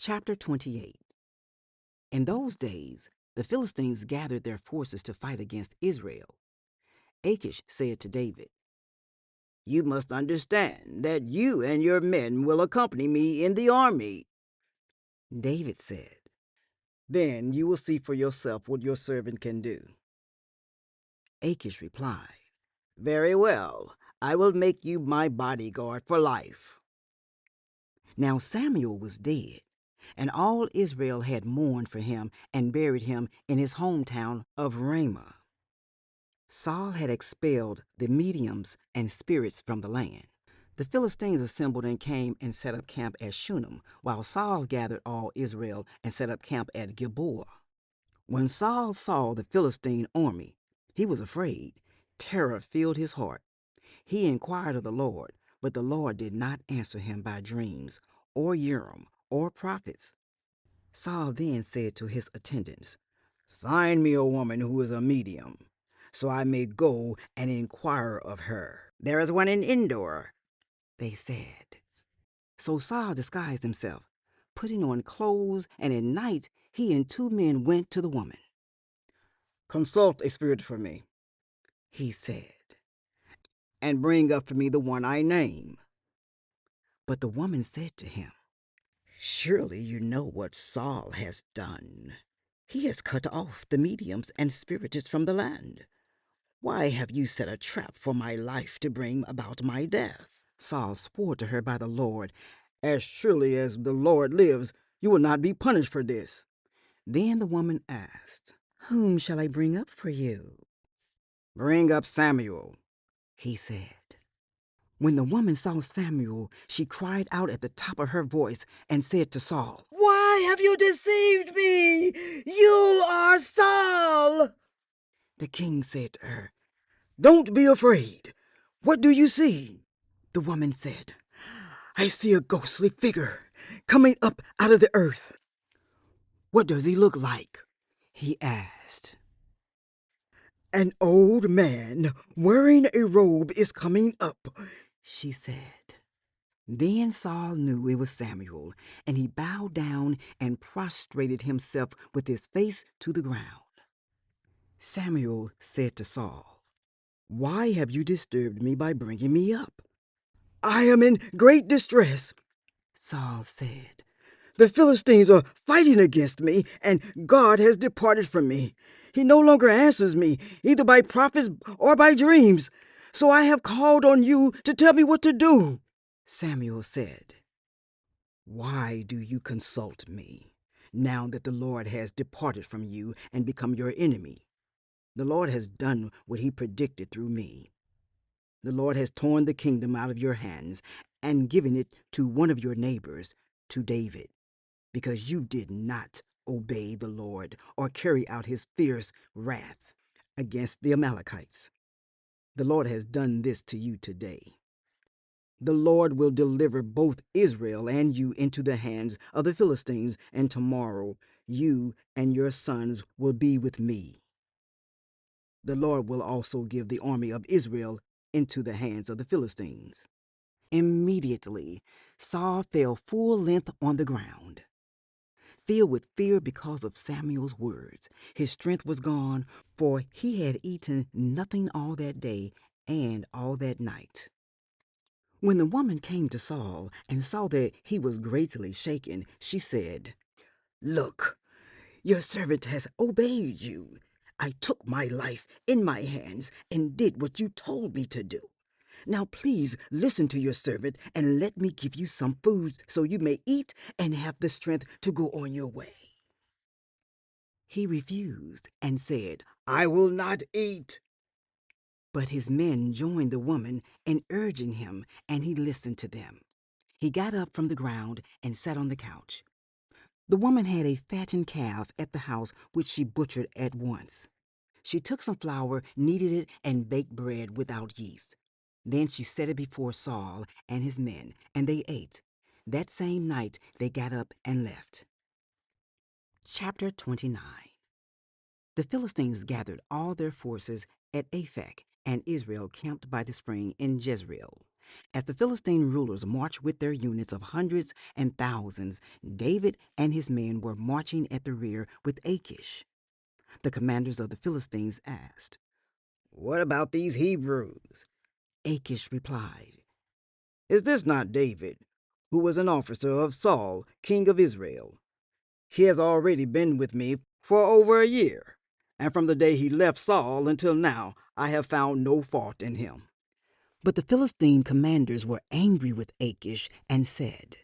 Chapter 28. In those days, the Philistines gathered their forces to fight against Israel. Achish said to David, "You must understand that you and your men will accompany me in the army." David said, "Then you will see for yourself what your servant can do." Achish replied, "Very well, I will make you my bodyguard for life." Now Samuel was dead, and all Israel had mourned for him and buried him in his hometown of Ramah. Saul had expelled the mediums and spirits from the land. The Philistines assembled and came and set up camp at Shunem, while Saul gathered all Israel and set up camp at Gilboa. When Saul saw the Philistine army, he was afraid. Terror filled his heart. He inquired of the Lord, but the Lord did not answer him by dreams, or Urim, or prophets. Saul then said to his attendants, "Find me a woman who is a medium, so I may go and inquire of her." "There is one in Endor," they said. So Saul disguised himself, putting on clothes, and at night he and 2 men went to the woman. "Consult a spirit for me," he said, "and bring up for me the one I name." But the woman said to him, "Surely you know what Saul has done. He has cut off the mediums and spiritists from the land. Why have you set a trap for my life to bring about my death?" Saul swore to her by the Lord, "As surely as the Lord lives, you will not be punished for this." Then the woman asked, "Whom shall I bring up for you?" "Bring up Samuel," he said. When the woman saw Samuel, she cried out at the top of her voice and said to Saul, "Why have you deceived me? You are Saul." The king said to her, "Don't be afraid. What do you see?" The woman said, "I see a ghostly figure coming up out of the earth." "What does he look like?" he asked. "An old man wearing a robe is coming up," she said. Then Saul knew it was Samuel, and he bowed down and prostrated himself with his face to the ground. Samuel said to Saul, "Why have you disturbed me by bringing me up?" "I am in great distress," Saul said. "The Philistines are fighting against me, and God has departed from me. He no longer answers me, either by prophets or by dreams. So I have called on you to tell me what to do." Samuel said, "Why do you consult me, now that the Lord has departed from you and become your enemy? The Lord has done what he predicted through me. The Lord has torn the kingdom out of your hands and given it to one of your neighbors, to David, because you did not obey the Lord or carry out his fierce wrath against the Amalekites. The Lord has done this to you today. The Lord will deliver both Israel and you into the hands of the Philistines, and tomorrow you and your sons will be with me. The Lord will also give the army of Israel into the hands of the Philistines." Immediately, Saul fell full length on the ground. Filled with fear because of Samuel's words, his strength was gone, for he had eaten nothing all that day and all that night. When the woman came to Saul and saw that he was greatly shaken, she said, "Look, your servant has obeyed you. I took my life in my hands and did what you told me to do. Now please listen to your servant and let me give you some food so you may eat and have the strength to go on your way." He refused and said, "I will not eat." But his men joined the woman in urging him, and he listened to them. He got up from the ground and sat on the couch. The woman had a fattened calf at the house, which she butchered at once. She took some flour, kneaded it, and baked bread without yeast. Then she set it before Saul and his men, and they ate. That same night they got up and left. Chapter 29. The Philistines gathered all their forces at Aphek, and Israel camped by the spring in Jezreel. As the Philistine rulers marched with their units of hundreds and thousands, David and his men were marching at the rear with Achish. The commanders of the Philistines asked, "What about these Hebrews?" Achish replied, "Is this not David, who was an officer of Saul, king of Israel? He has already been with me for over a year, and from the day he left Saul until now I have found no fault in him." But the Philistine commanders were angry with Achish and said,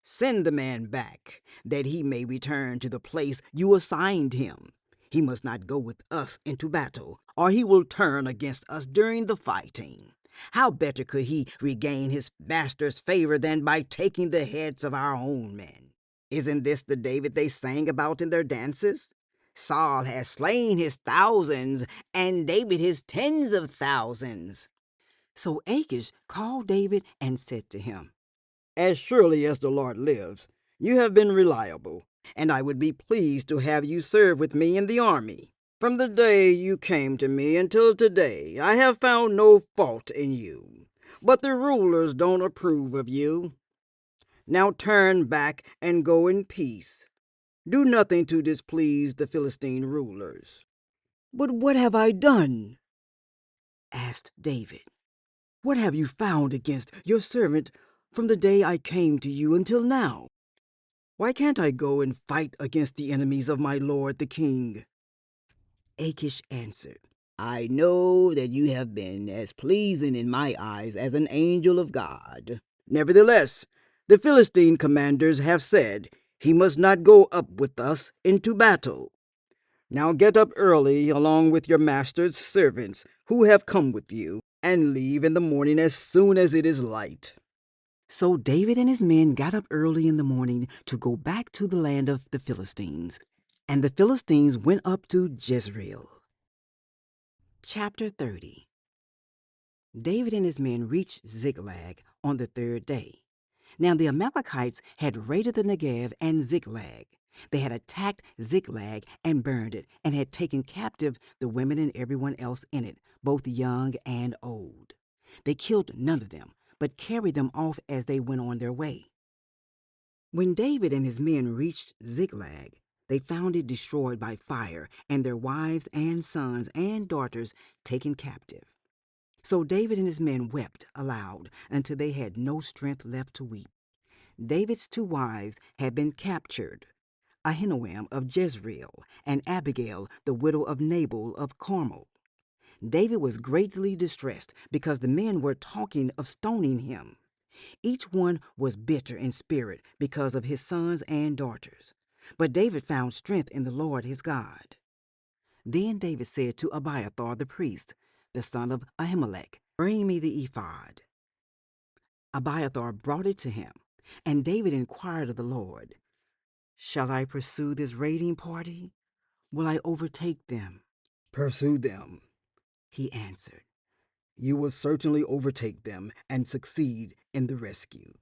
"Send the man back, that he may return to the place you assigned him. He must not go with us into battle, or he will turn against us during the fighting. How better could he regain his master's favor than by taking the heads of our own men? Isn't this the David they sang about in their dances? Saul has slain his thousands, and David his tens of thousands." So Achish called David and said to him, "As surely as the Lord lives, you have been reliable, and I would be pleased to have you serve with me in the army. From the day you came to me until today, I have found no fault in you, but the rulers don't approve of you. Now turn back and go in peace. Do nothing to displease the Philistine rulers." "But what have I done?" asked David. "What have you found against your servant from the day I came to you until now? Why can't I go and fight against the enemies of my lord the king?" Achish answered, "I know that you have been as pleasing in my eyes as an angel of God. Nevertheless, the Philistine commanders have said he must not go up with us into battle. Now get up early along with your master's servants who have come with you, and leave in the morning as soon as it is light." So David and his men got up early in the morning to go back to the land of the Philistines, and the Philistines went up to Jezreel. Chapter 30. David and his men reached Ziklag on the third day. Now the Amalekites had raided the Negev and Ziklag. They had attacked Ziklag and burned it, and had taken captive the women and everyone else in it, both young and old. They killed none of them, but carried them off as they went on their way. When David and his men reached Ziklag, they found it destroyed by fire, and their wives and sons and daughters taken captive. So David and his men wept aloud until they had no strength left to weep. David's two wives had been captured, Ahinoam of Jezreel, and Abigail, the widow of Nabal of Carmel. David was greatly distressed because the men were talking of stoning him. Each one was bitter in spirit because of his sons and daughters. But David found strength in the Lord his God. Then David said to Abiathar the priest, the son of Ahimelech, "Bring me the ephod." Abiathar brought it to him, and David inquired of the Lord, "Shall I pursue this raiding party? Will I overtake them?" "Pursue them," he answered. "You will certainly overtake them and succeed in the rescue."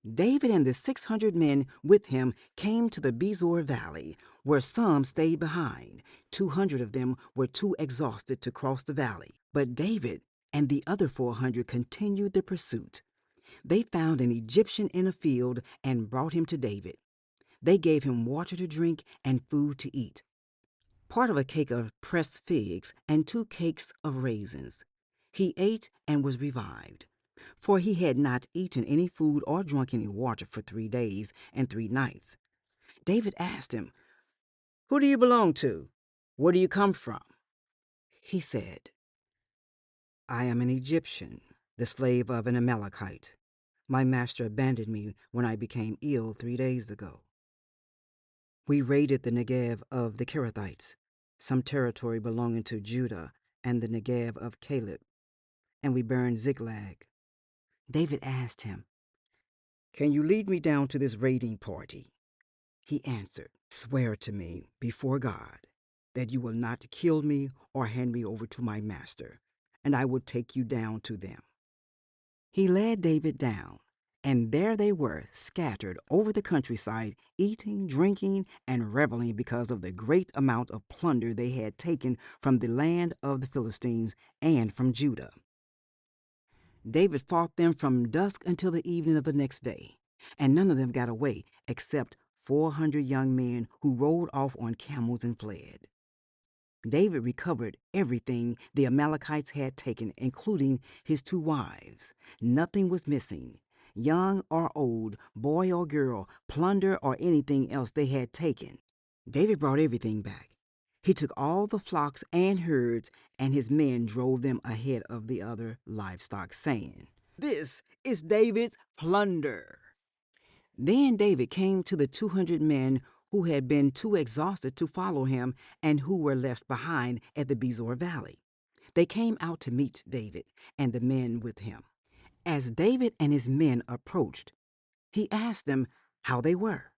David and the 600 men with him came to the Bezor valley, where some stayed behind. 200 of them were too exhausted to cross the valley. But David and the other 400 continued the pursuit. They found an Egyptian in a field and brought him to David. They gave him water to drink and food to eat, part of a cake of pressed figs and 2 cakes of raisins. He ate and was revived, for he had not eaten any food or drunk any water for 3 days and 3 nights. David asked him, "Who do you belong to? Where do you come from?" He said, "I am an Egyptian, the slave of an Amalekite. My master abandoned me when I became ill 3 days ago. We raided the Negev of the Kerethites, some territory belonging to Judah, and the Negev of Caleb, and we burned Ziklag." David asked him, "Can you lead me down to this raiding party?" He answered, "Swear to me before God that you will not kill me or hand me over to my master, and I will take you down to them." He led David down, and there they were, scattered over the countryside, eating, drinking, and reveling because of the great amount of plunder they had taken from the land of the Philistines and from Judah. David fought them from dusk until the evening of the next day, and none of them got away except 400 young men who rode off on camels and fled. David recovered everything the Amalekites had taken, including his 2 wives. Nothing was missing. Young or old, boy or girl, plunder or anything else they had taken. David brought everything back. He took all the flocks and herds, and his men drove them ahead of the other livestock, saying, "This is David's plunder." Then David came to the 200 men who had been too exhausted to follow him and who were left behind at the Bezor Valley. They came out to meet David and the men with him. As David and his men approached, he asked them how they were.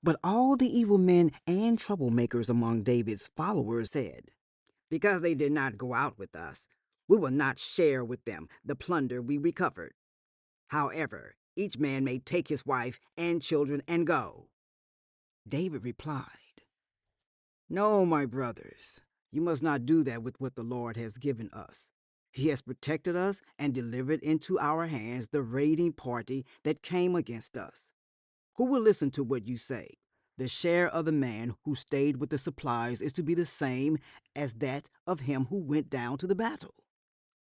But all the evil men and troublemakers among David's followers said, "Because they did not go out with us, we will not share with them the plunder we recovered. However, each man may take his wife and children and go." David replied, "No, my brothers, you must not do that with what the Lord has given us. He has protected us and delivered into our hands the raiding party that came against us. Who will listen to what you say? The share of the man who stayed with the supplies is to be the same as that of him who went down to the battle.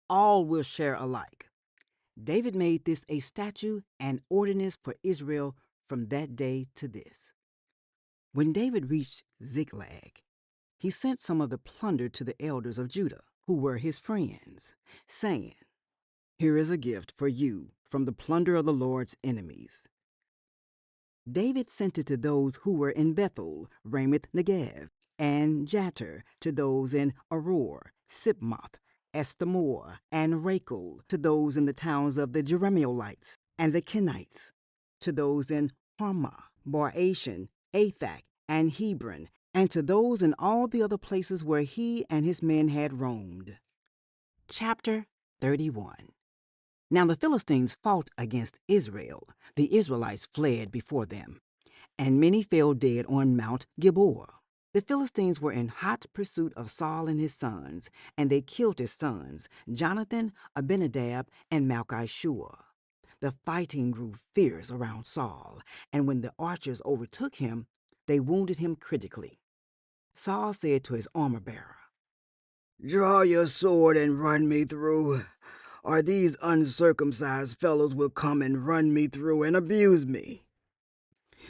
All will share alike." David made this a statute and ordinance for Israel from that day to this. When David reached Ziklag, he sent some of the plunder to the elders of Judah, who were his friends, saying, "Here is a gift for you from the plunder of the Lord's enemies." David sent it to those who were in Bethel, Ramoth Negev, and Jatir, to those in Aroer, Sipmoth, Eshtemoa, and Rachel, to those in the towns of the Jerahmeelites and the Kenites, to those in Hormah, Bar-Ashan, Athak, and Hebron, and to those in all the other places where he and his men had roamed. Chapter 31. Now the Philistines fought against Israel. The Israelites fled before them, and many fell dead on Mount Gilboa. The Philistines were in hot pursuit of Saul and his sons, and they killed his sons, Jonathan, Abinadab, and Malchishua. The fighting grew fierce around Saul, and when the archers overtook him, they wounded him critically. Saul said to his armor-bearer, "Draw your sword and run me through, or these uncircumcised fellows will come and run me through and abuse me."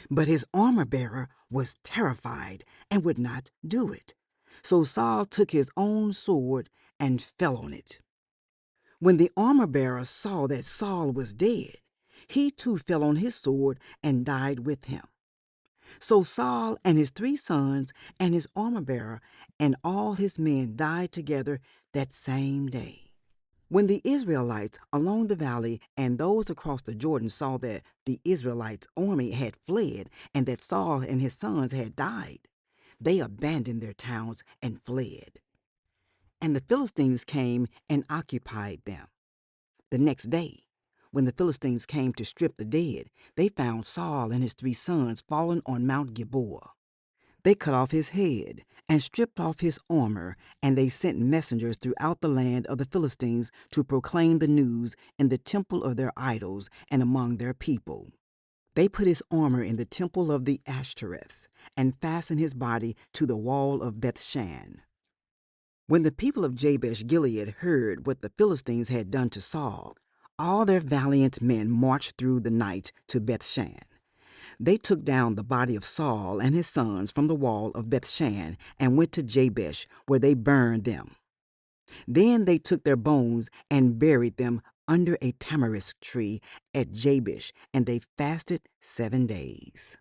But his armor-bearer was terrified and would not do it. So Saul took his own sword and fell on it. When the armor-bearer saw that Saul was dead, he too fell on his sword and died with him. So Saul and his 3 sons and his armor-bearer and all his men died together that same day. When the Israelites along the valley and those across the Jordan saw that the Israelites' army had fled and that Saul and his sons had died, they abandoned their towns and fled. And the Philistines came and occupied them. The next day, when the Philistines came to strip the dead, they found Saul and his 3 sons fallen on Mount Gilboa. They cut off his head and stripped off his armor, and they sent messengers throughout the land of the Philistines to proclaim the news in the temple of their idols and among their people. They put his armor in the temple of the Ashtoreths and fastened his body to the wall of Bethshan. When the people of Jabesh Gilead heard what the Philistines had done to Saul, all their valiant men marched through the night to Bethshan. They took down the body of Saul and his sons from the wall of Bethshan and went to Jabesh, where they burned them. Then they took their bones and buried them under a tamarisk tree at Jabesh, and they fasted 7 days.